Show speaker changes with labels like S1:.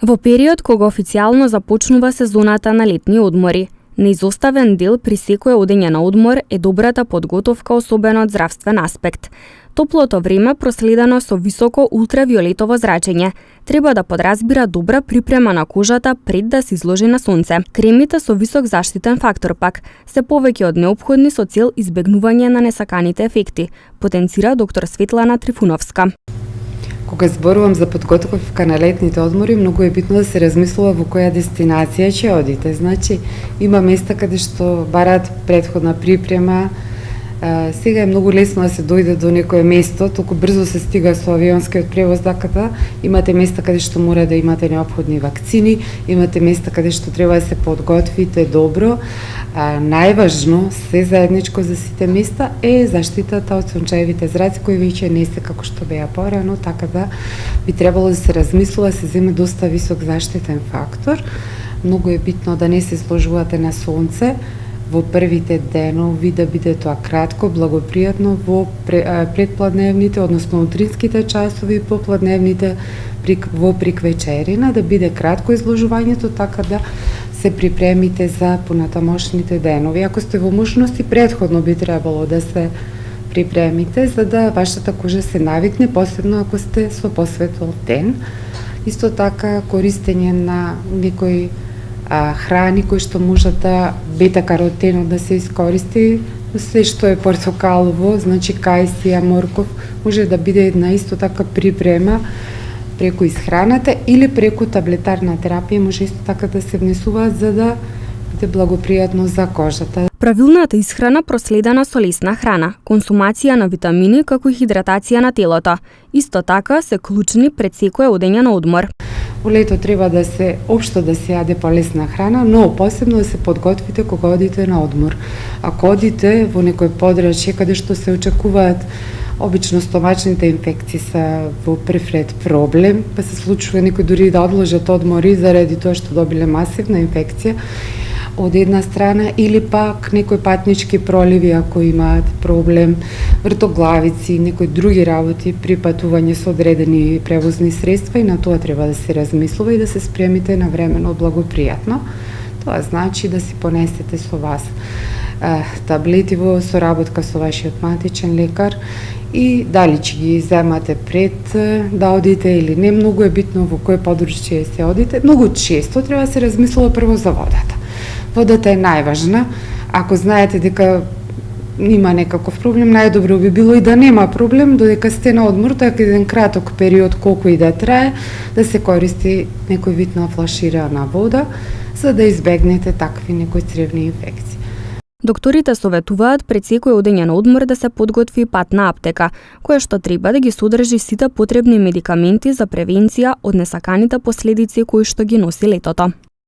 S1: Во период кога официјално започнува сезоната на летни одмори, неизоставен дел при секое одење на одмор е добрата подготовка, особено од здравствен аспект. Топлото време, проследено со високо ултравиолетово зрачење, треба да подразбира добра припрема на кожата пред да се изложи на сонце. Кремите со висок заштитен фактор пак се повеќе од неопходни со цел избегнување на несаканите ефекти, потенцира доктор Светлана Трифуновска.
S2: Кога зборувам за подготовка на летните одмори, многу е битно да се размислува во која дестинација ќе одите. Значи, има места каде што бараат претходна припрема. Сега е многу лесно да се дојде до некое место, толку брзо се стига со авионскиот превоз даката. Имате места каде што мора да имате неопходни вакцини, имате места каде што треба да се подготвите добро. Најважно, се заедничко за сите места е заштитата од сончевите зраци, кои веќе не се како што беа порано, така да би требало да се размислува, се земе доста висок заштитен фактор. Многу е битно да не се изложувате на сонце во првите денови, да биде тоа кратко, благопријатно во предпладневните, односно утринските часови, попладневните во приквечерина, да биде кратко изложувањето, така да се припремите за понатамошните денови. Ако сте во можности, претходно би требало да се припремите, за да вашата кожа се навикне, посебно ако сте со посветло ден. Исто така, користење на некои храни кои што можат да бета-каротенот да се искористи, се што е портокалово, значи кајсија, морков, може да биде една исто така припрема преку исхраната или преку таблетарна терапија, може исто така да се внесуваат за да биде благопријатно за кожата.
S1: Правилната исхрана проследена со лесна храна, консумација на витамини како и хидратација на телото. Исто така се клучни пред секое одење на одмор.
S2: Во лето треба да се општо да се јаде полесна храна, но посебно да се подготвите кога одите на одмор. Ако одите во некој подрачје каде што се очекуваат обично стомачните инфекции се во прв ред проблем, па се случува некои дури да одложат одмори заради тоа што добиле масивна инфекција од една страна, или пак некои патнички проливи ако имаат проблем, вртоглавици, некои други работи при патување со одредени превозни средства, и на тоа треба да се размислува и да се спремите на времено благопријатно. Тоа значи да си понесете со вас таблети во соработка со вашиот матичен лекар, и дали ќе ги земате пред да одите или не, многу е битно во кој подручје се одите. Многу често треба да се размислува прво за водата. Водата е најважна. Ако знаете дека има некаков проблем, најдобро би било и да нема проблем, додека сте на одмор, така еден краток период, колку и да трае, да се користи некој вид на флаширана вода, за да избегнете такви некои цревни инфекции.
S1: Докторите советуваат пред секој одење на одмор да се подготви патна аптека, која што треба да ги содржи сите потребни медикаменти за превенција од несаканите последици кои што ги носи летото.